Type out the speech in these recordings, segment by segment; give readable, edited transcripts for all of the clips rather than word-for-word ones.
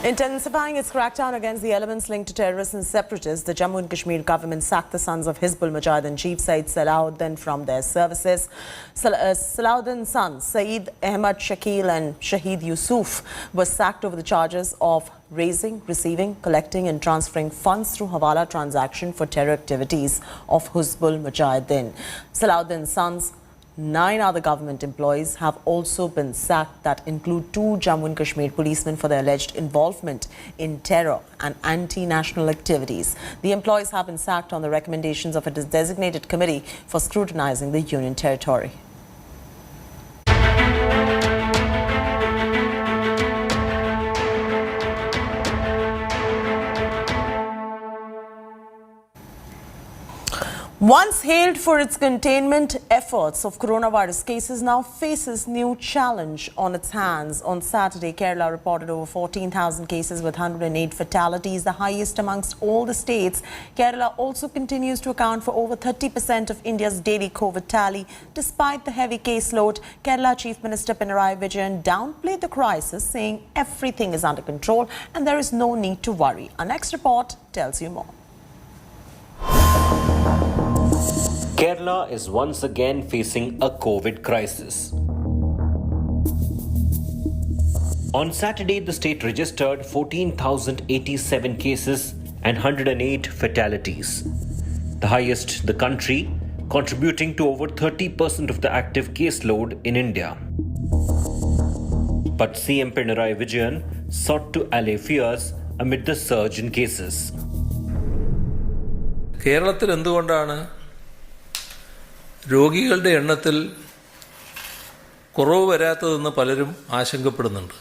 Intensifying its crackdown against the elements linked to terrorists and separatists, the Jammu and Kashmir government sacked the sons of Hizbul Mujahideen chief Saeed Salahuddin from their services. Salahuddin's sons, Saeed Ahmad Shakil and Shahid Yusuf, were sacked over the charges of raising, receiving, collecting and transferring funds through Hawala transaction for terror activities of Hizbul Mujahideen. Salahuddin's sons, 9 other government employees have also been sacked, that include 2 Jammu and Kashmir policemen for their alleged involvement in terror and anti-national activities. The employees have been sacked on the recommendations of a designated committee for scrutinizing the union territory. Once hailed for its containment efforts of coronavirus cases, now faces new challenge on its hands. On Saturday, Kerala reported over 14,000 cases with 108 fatalities, the highest amongst all the states. Kerala also continues to account for over 30% of India's daily COVID tally. Despite the heavy caseload, Kerala Chief Minister Pinarayi Vijayan downplayed the crisis, saying everything is under control and there is no need to worry. Our next report tells you more. Kerala is once again facing a COVID crisis. On Saturday, the state registered 14,087 cases and 108 fatalities, the highest the country, contributing to over 30% of the active caseload in India. But CM Pinarayi Vijayan sought to allay fears amid the surge in cases. കേരളത്തിൽ എന്തുകൊണ്ടാണ് രോഗികളുടെ എണ്ണത്തിൽ കുറവ് വരാത്തതെന്ന് പലരും ആശങ്കപ്പെടുന്നുണ്ട്.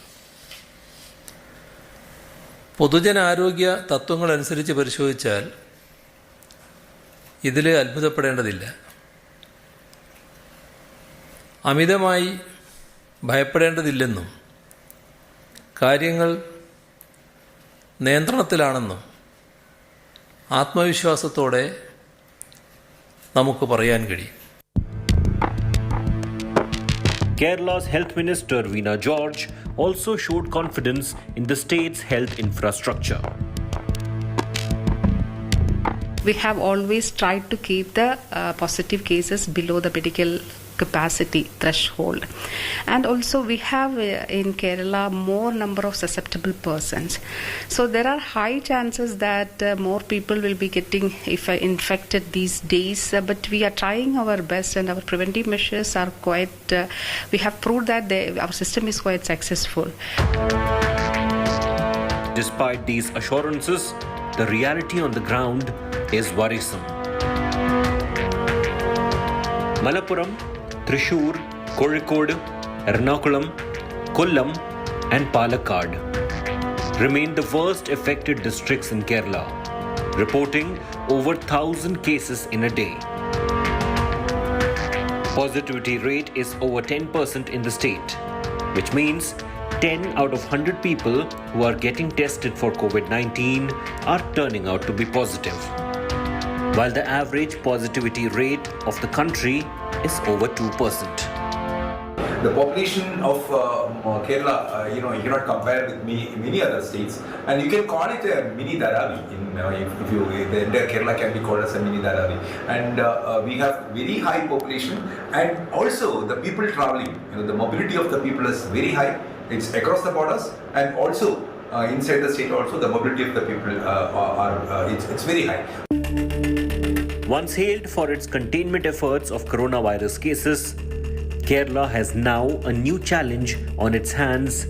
പൊതുജനാരോഗ്യ തത്വങ്ങളനുസരിച്ച് പരിശോധിച്ചാൽ ഇതിൽ അത്ഭുതപ്പെടേണ്ടതില്ല. അമിതമായി ഭയപ്പെടേണ്ടതില്ലെന്നും കാര്യങ്ങൾ നിയന്ത്രണത്തിലാണെന്നും ആത്മവിശ്വാസത്തോടെ നമുക്ക് പറയാൻ കഴിയും. Kerala's Health Minister Veena George also showed confidence in the state's health infrastructure. We have always tried to keep the positive cases below the medical capacity threshold, and also we have in Kerala more number of susceptible persons, so there are high chances that more people will be getting infected these days, but we are trying our best and our preventive measures are quite we have proved that our system is quite successful. Despite these assurances, the reality on the ground is worrisome. Malappuram, Thrissur, Kozhikode, Ernakulam, Kollam and Palakkad remain the worst affected districts in Kerala, reporting over 1,000 cases in a day. Positivity rate is over 10% in the state, which means 10 out of 100 people who are getting tested for COVID-19 are turning out to be positive, while the average positivity rate of the country is over 2%. The population of Kerala, you cannot compare with many other states, and you can call it a mini Dharavi. The entire Kerala can be called as a mini Dharavi, and we have very high population, and also the people traveling. The mobility of the people is very high. It's across the borders, and also inside the state. Also, the mobility of the people it's very high. Once hailed for its containment efforts of coronavirus cases, Kerala has now a new challenge on its hands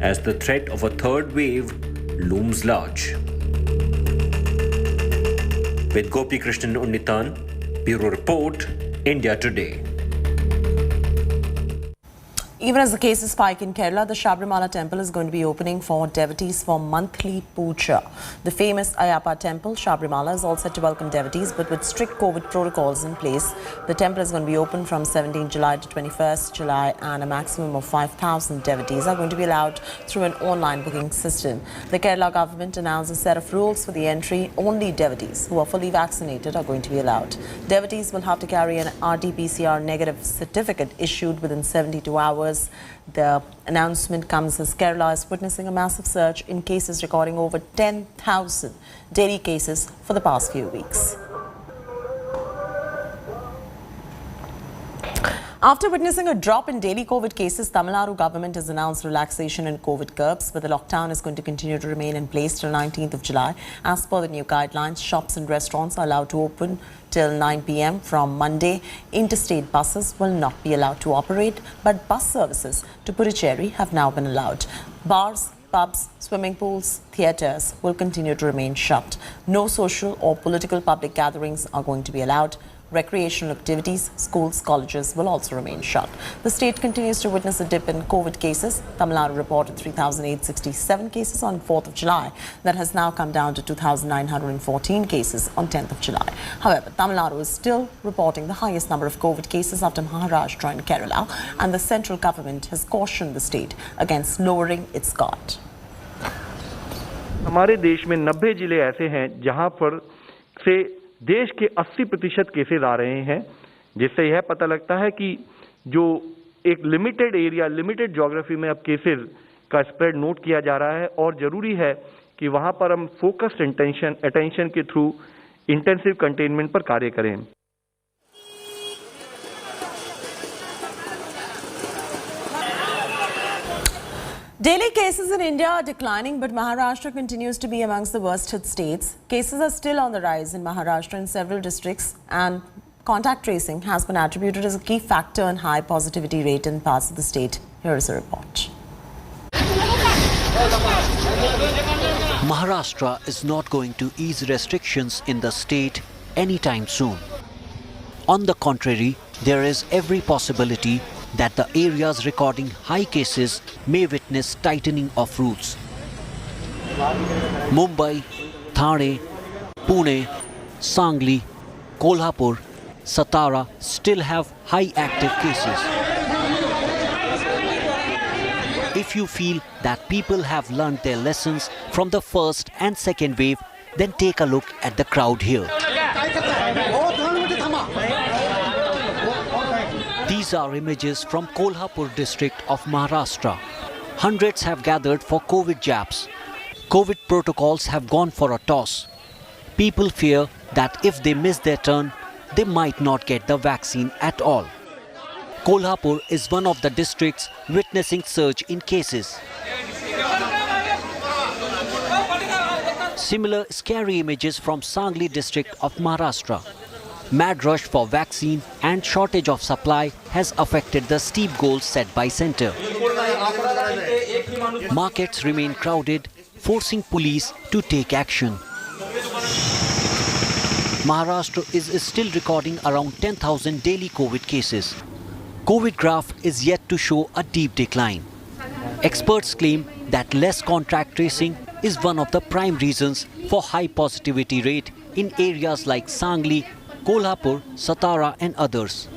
as the threat of a third wave looms large. With Gopi Krishnan Unnithan, Bureau Report, India Today. Even as the cases spike in Kerala, the Sabrimala temple is going to be opening for devotees for monthly puja. The famous Ayyappa temple, Sabrimala, is all set to welcome devotees, but with strict COVID protocols in place. The temple is going to be open from 17 July to 21st July, and a maximum of 5,000 devotees are going to be allowed through an online booking system. The Kerala government announced a set of rules for the entry. Only devotees who are fully vaccinated are going to be allowed. Devotees will have to carry an RT-PCR negative certificate issued within 72 hours virus. The announcement comes as Kerala is witnessing a massive surge in cases, recording over 10,000 daily cases for the past few weeks. After witnessing a drop in daily COVID cases, Tamil Nadu government has announced relaxation in COVID curbs, but the lockdown is going to continue to remain in place till 19th of July. As per the new guidelines, shops and restaurants are allowed to open till 9 p.m. from Monday. Interstate buses will not be allowed to operate, but bus services to Puducherry have now been allowed. Bars, pubs, swimming pools, theatres will continue to remain shut. No social or political public gatherings are going to be allowed. Recreational activities, schools, colleges will also remain shut. The state continues to witness a dip in COVID cases. Tamil Nadu reported 3,867 cases on 4th of July. That has now come down to 2,914 cases on 10th of July. However, Tamil Nadu is still reporting the highest number of COVID cases after Maharashtra and Kerala, and the central government has cautioned the state against lowering its guard. हमारे देश में 90 जिले ऐसे हैं जहां पर से देश के 80% केसेस आ रहे हैं, जिससे यह पता लगता है कि जो एक लिमिटेड एरिया, लिमिटेड ज्योग्राफी में अब केसेस का स्प्रेड नोट किया जा रहा है और जरूरी है कि वहां पर हम फोकस्ड अटेंशन के थ्रू इंटेंसिव कंटेनमेंट पर कार्य करें. Daily cases in India are declining, but Maharashtra continues to be amongst the worst hit states. Cases are still on the rise in Maharashtra in several districts, and contact tracing has been attributed as a key factor in high positivity rate in parts of the state. Here is a report. Maharashtra is not going to ease restrictions in the state anytime soon. On the contrary, there is every possibility that the areas recording high cases may witness tightening of rules. Mumbai, Thane, Pune, Sangli, Kolhapur, Satara still have high active cases. If you feel that people have learned their lessons from the first and second wave, then take a look at the crowd here. These are images from Kolhapur district of Maharashtra. Hundreds have gathered for COVID jabs. COVID protocols have gone for a toss. People fear that if they miss their turn, they might not get the vaccine at all. Kolhapur is one of the districts witnessing surge in cases. Similar scary images from Sangli district of Maharashtra. Mad rush for vaccine and shortage of supply has affected the steep goals set by centre. Markets remain crowded, forcing police to take action. Maharashtra is still recording around 10,000 daily COVID cases. COVID graph is yet to show a deep decline. Experts claim that less contact tracing is one of the prime reasons for high positivity rate in areas like Sangli, Kolhapur, Satara and others.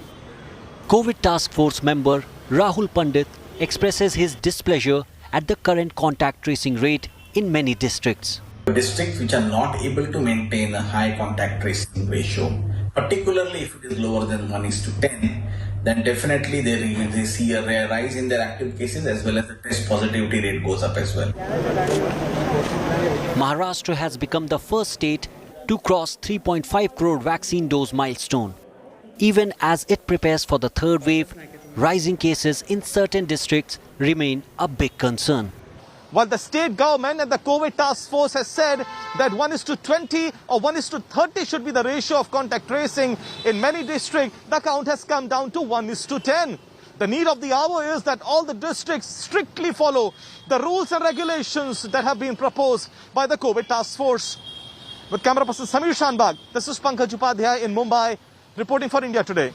COVID task force member Rahul Pandit expresses his displeasure at the current contact tracing rate in many districts. Districts which are not able to maintain a high contact tracing ratio, particularly if it is lower than 1:10, then definitely they see a rise in their active cases as well as the test positivity rate goes up as well. Maharashtra has become the first state to cross 3.5 crore vaccine dose milestone. Even as it prepares for the third wave, rising cases in certain districts remain a big concern. While the state government and the COVID task force has said that 1:20 or 1:30 should be the ratio of contact tracing, in many districts the count has come down to 1:10. The need of the hour is that all the districts strictly follow the rules and regulations that have been proposed by the COVID task force. With camera person Samir Shanbag, this is Pankaj Upadhyay in Mumbai, reporting for India Today.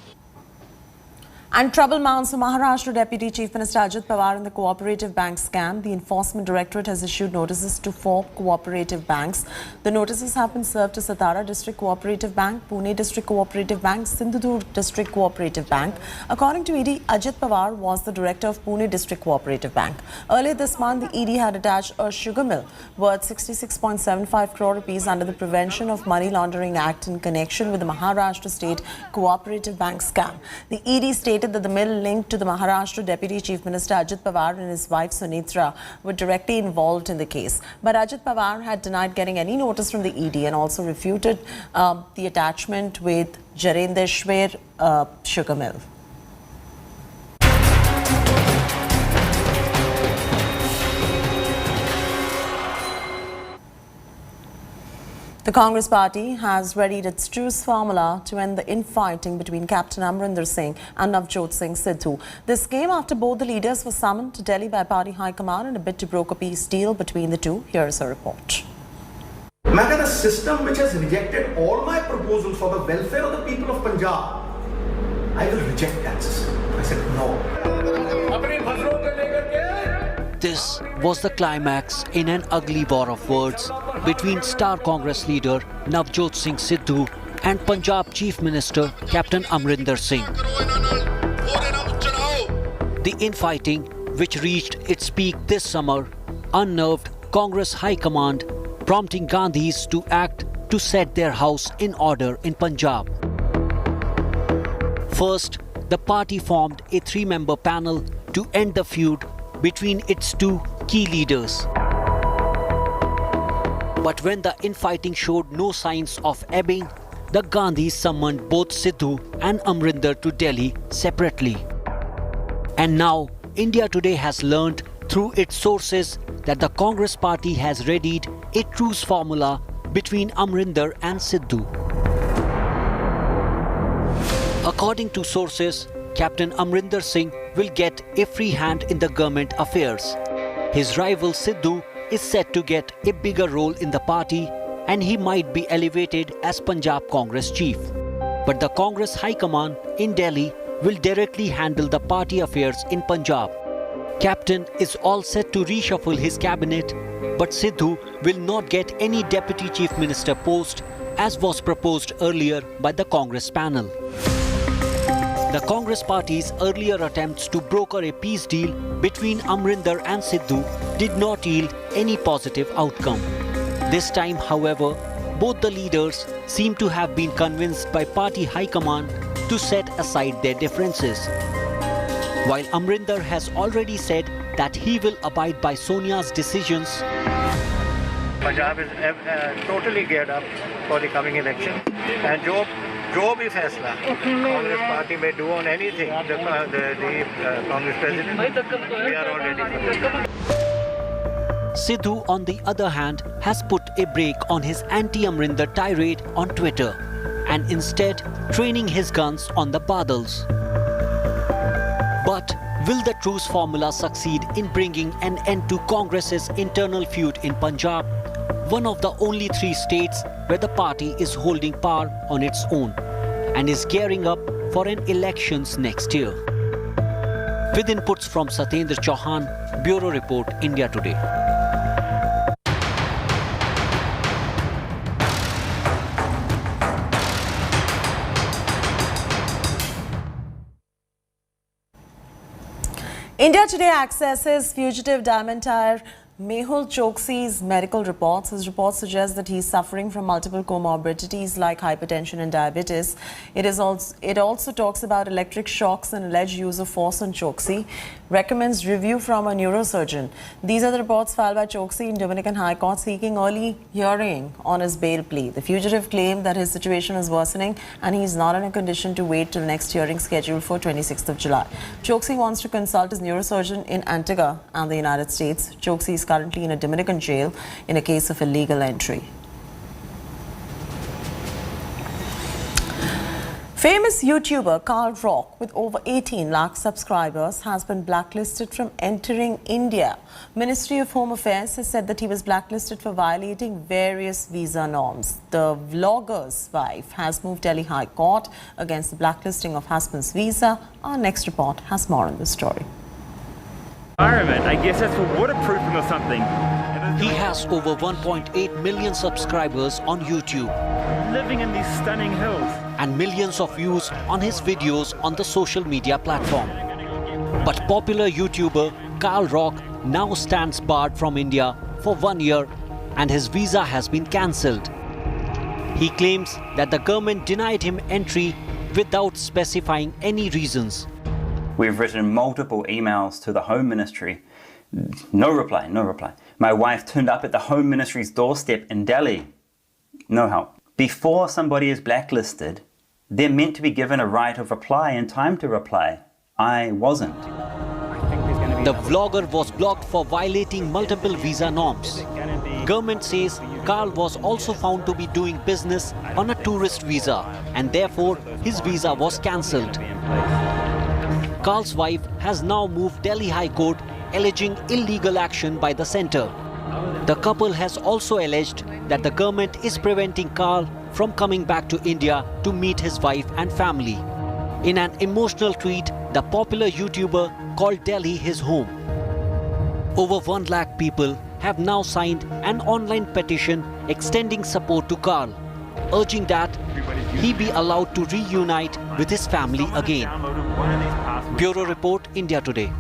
And trouble mounts for Maharashtra Deputy Chief Minister Ajit Pawar in the cooperative bank scam. The Enforcement Directorate has issued notices to 4 cooperative banks. The notices have been served to Satara District Cooperative Bank, Pune District Cooperative Bank, Sindhudurg District Cooperative Bank. According to ED, Ajit Pawar was the director of Pune District Cooperative Bank. Earlier this month, the ED had attached a sugar mill worth 66.75 crore rupees under the Prevention of Money Laundering Act in connection with the Maharashtra State Cooperative Bank scam. The ED stated stated that the mill linked to the Maharashtra Deputy Chief Minister Ajit Pawar and his wife Sunitra were directly involved in the case. But Ajit Pawar had denied getting any notice from the ED and also refuted the attachment with Jarendeshwar sugar mill. The Congress party has readied its truce formula to end the infighting between Captain Amrinder Singh and Navjot Singh Sidhu. This came after both the leaders were summoned to Delhi by party high command in a bid to broker a peace deal between the two. Here is a report. The system which has rejected all my proposals for the welfare of the people of Punjab, I will reject that system. I said no. This was the climax in an ugly war of words between star Congress leader Navjot Singh Sidhu and Punjab Chief Minister Captain Amrinder Singh. The infighting, which reached its peak this summer, unnerved Congress High Command, prompting Gandhis to act to set their house in order in Punjab. First, the party formed a 3-member panel to end the feud between its two key leaders. But when the infighting showed no signs of ebbing, the Gandhis summoned both Sidhu and Amrinder to Delhi separately. And now, India Today has learnt through its sources that the Congress party has readied a truce formula between Amrinder and Sidhu. According to sources, Captain Amrinder Singh will get a free hand in the government affairs. His rival Sidhu is set to get a bigger role in the party and he might be elevated as Punjab Congress chief. But the Congress High Command in Delhi will directly handle the party affairs in Punjab. Captain is all set to reshuffle his cabinet, but Sidhu will not get any deputy chief minister post as was proposed earlier by the Congress panel. The Congress party's earlier attempts to broker a peace deal between Amrinder and Sidhu did not yield any positive outcome. This time, however, both the leaders seem to have been convinced by party high command to set aside their differences. While Amrinder has already said that he will abide by Sonia's decisions, Punjab is totally geared up for the coming election, and जो भी फैसला Congress party में do on anything, the Congress president, we are all ready. Sidhu, on the other hand, has put a brake on his anti-Amrinder tirade on Twitter and instead training his guns on the Badals. But will the truce formula succeed in bringing an end to Congress's internal feud in Punjab, one of the only 3 states where the party is holding power on its own and is gearing up for an elections next year? With inputs from Satyendra Chauhan, Bureau Report, India Today. India Today accesses fugitive diamond tyre Mehul Choksi's medical reports. His reports suggest that he is suffering from multiple comorbidities like hypertension and diabetes. It also talks about electric shocks and alleged use of force on Choksi. Recommends review from a neurosurgeon. These are the reports filed by Choksi in Dominican High Court seeking early hearing on his bail plea. The fugitive claimed that his situation is worsening and he is not in a condition to wait till next hearing scheduled for 26th of July. Choksi wants to consult his neurosurgeon in Antigua and the United States. Choksi is currently in a Dominican jail in a case of illegal entry. Famous YouTuber Carl Rock, with over 18 lakh subscribers, has been blacklisted from entering India. Ministry of Home Affairs has said that he was blacklisted for violating various visa norms. The vlogger's wife has moved Delhi High Court against the blacklisting of husband's visa. Our next report has more on this story. I guess that's for waterproofing or something. He has over 1.8 million subscribers on YouTube. Living in these stunning hills. And millions of views on his videos on the social media platform. But popular YouTuber Carl Rock now stands barred from India for 1 year and his visa has been cancelled. He claims that the government denied him entry without specifying any reasons. We've written multiple emails to the Home Ministry. No reply, no reply. My wife turned up at the Home Ministry's doorstep in Delhi. No help. Before somebody is blacklisted, they're meant to be given a right of reply and time to reply. I wasn't. The vlogger was blocked for violating multiple visa norms. Government says Carl was also found to be doing business on a tourist visa and therefore his visa was cancelled. Carl's wife has now moved Delhi High Court alleging illegal action by the centre. The couple has also alleged that the government is preventing Carl from coming back to India to meet his wife and family. In an emotional tweet, the popular YouTuber called Delhi his home. Over 1 lakh people have now signed an online petition extending support to Carl, urging that he be allowed to reunite with his family again. Bureau Report, India Today.